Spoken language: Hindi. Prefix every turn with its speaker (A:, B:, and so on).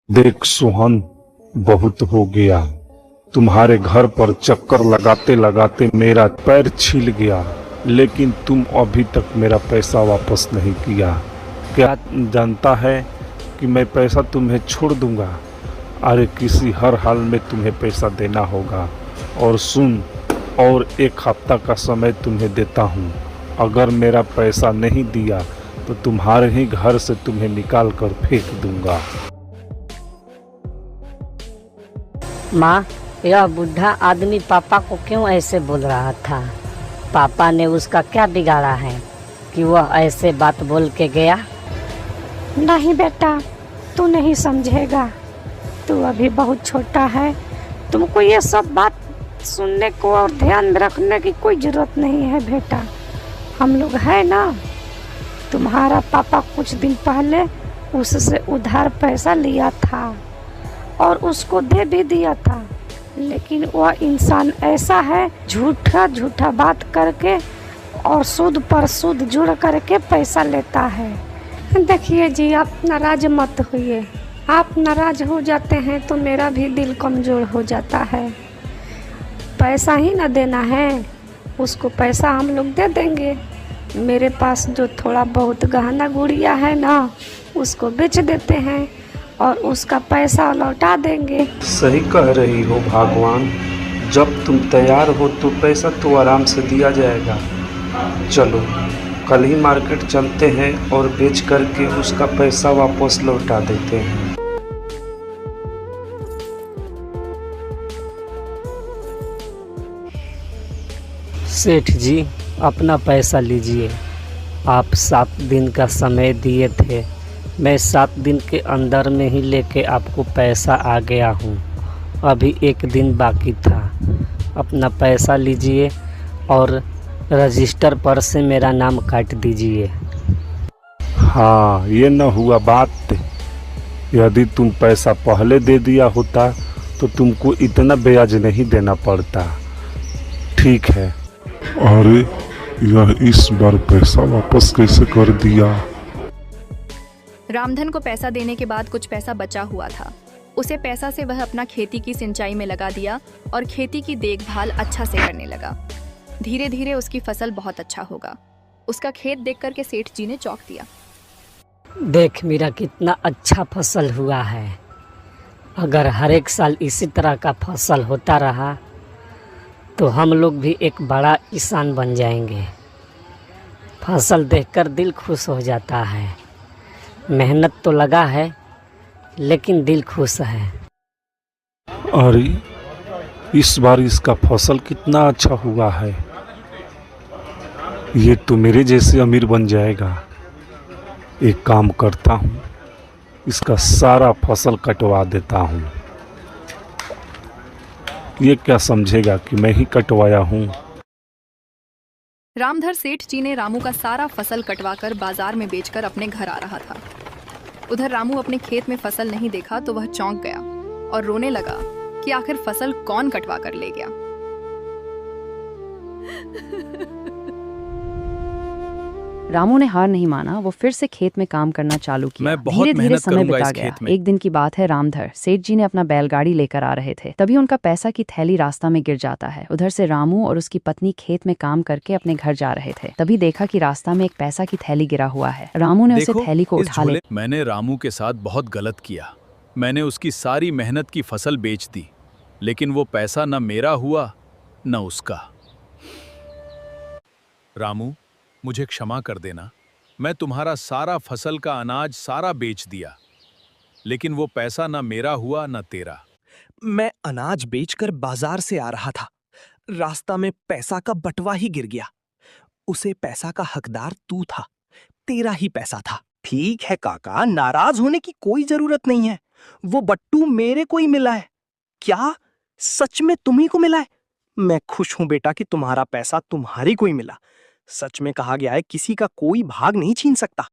A: देख सोहन, बहुत हो गया। तुम्हारे घर पर चक्कर लगाते लगाते मेरा पैर छिल गया, लेकिन तुम अभी तक मेरा पैसा वापस नहीं किया। क्या जानता है कि मैं पैसा तुम्हें छोड़ दूंगा? अरे किसी हर हाल में तुम्हें पैसा देना होगा। और सुन, और एक हफ्ता का समय तुम्हें देता हूँ। अगर मेरा पैसा नहीं दिया तो तुम्हारे ही घर से तुम्हें निकाल कर फेंक दूंगा।
B: माँ, यह बुढ़ा आदमी पापा को क्यों ऐसे बोल रहा था? पापा ने उसका क्या बिगाड़ा है कि वह ऐसे बात बोल के गया?
C: नहीं बेटा, तू नहीं समझेगा। तू अभी बहुत छोटा है। तुमको ये सब बात सुनने को और ध्यान में रखने की कोई जरूरत नहीं है बेटा। हम लोग है ना। तुम्हारा पापा कुछ दिन पहले उससे उधार पैसा लिया था और उसको दे भी दिया था, लेकिन वह इंसान ऐसा है, झूठा झूठा बात करके और सूद पर सूद जुड़ करके पैसा लेता है। देखिए जी, आप नाराज मत होइए। आप नाराज हो जाते हैं तो मेरा भी दिल कमज़ोर हो जाता है। पैसा ही ना देना है, उसको पैसा हम लोग दे देंगे। मेरे पास जो थोड़ा बहुत गहना गुड़िया है ना, उसको बेच देते हैं और उसका पैसा लौटा देंगे।
A: सही कह रही हो भगवान। जब तुम तैयार हो तो पैसा तो आराम से दिया जाएगा। चलो कल ही मार्केट चलते हैं और बेच करके उसका पैसा वापस लौटा देते हैं।
B: सेठ जी, अपना पैसा लीजिए। आप 7 दिन का समय दिए थे। मैं 7 दिन के अंदर में ही लेके आपको पैसा आ गया हूँ। अभी 1 दिन बाकी था। अपना पैसा लीजिए और रजिस्टर पर से मेरा नाम काट दीजिए।
A: हाँ, ये न हुआ बात। यदि तुम पैसा पहले दे दिया होता तो तुमको इतना ब्याज नहीं देना पड़ता। ठीक है।
D: अरे यह इस बार पैसा वापस कैसे कर दिया?
E: रामधन को पैसा देने के बाद कुछ पैसा बचा हुआ था। उसे पैसा से वह अपना खेती की सिंचाई में लगा दिया और खेती की देखभाल अच्छा से करने लगा। धीरे धीरे उसकी फसल बहुत अच्छा होगा। उसका खेत देख कर के सेठ जी ने चौंक दिया।
B: देख मेरा कितना अच्छा फसल हुआ है। अगर हर एक साल इसी तरह का फसल होता रहा तो हम लोग भी एक बड़ा किसान बन जाएंगे। फसल देखकर दिल खुश हो जाता है। मेहनत तो लगा है, लेकिन दिल खुश है।
A: अरे इस बार इसका फसल कितना अच्छा हुआ है। ये तो मेरे जैसे अमीर बन जाएगा। एक काम करता हूँ, इसका सारा फसल कटवा देता हूँ। ये क्या समझेगा कि मैं ही कटवाया हूँ।
E: रामधर सेठ जी ने रामू का सारा फसल कटवाकर बाजार में बेचकर अपने घर आ रहा था। उधर रामू अपने खेत में फसल नहीं देखा तो वह चौंक गया और रोने लगा कि आखिर फसल कौन कटवा कर ले गया।
F: रामू ने हार नहीं माना। वो फिर से खेत में काम करना चालू किया।
G: मैं बहुत
F: धीरे धीरे
G: मेहनत
F: समय
G: करूंगा
F: बिता
G: इस
F: गया।
G: खेत में।
F: एक दिन की बात है, रामधर सेठ जी ने अपना बैलगाड़ी लेकर आ रहे थे। तभी उनका पैसा की थैली रास्ता में गिर जाता है। उधर से रामू और उसकी पत्नी खेत में काम करके अपने घर जा रहे थे। तभी देखा कि रास्ता में एक पैसा की थैली गिरा हुआ है। रामू ने उसे थैली को उठा लिया।
G: मैंने रामू के साथ बहुत गलत किया। मैंने उसकी सारी मेहनत की फसल बेच दी, लेकिन वो पैसा न मेरा हुआ न उसका। रामू, मुझे क्षमा कर देना। मैं तुम्हारा सारा फसल का अनाज सारा बेच दिया, लेकिन वो पैसा ना मेरा हुआ ना तेरा।
H: मैं अनाज बेचकर बाजार से आ रहा था। रास्ता में पैसा का बटवा ही गिर गया। उसे पैसा का हकदार तू था। तेरा ही पैसा था। ठीक है काका, नाराज होने की कोई जरूरत नहीं है। वो बट्टू मेरे को ही मिला है। क्या सच में तुम्ही को मिला है? मैं खुश हूं बेटा कि तुम्हारा पैसा तुम्हारी को ही मिला। सच में कहा गया है, किसी का कोई भाग नहीं छीन सकता।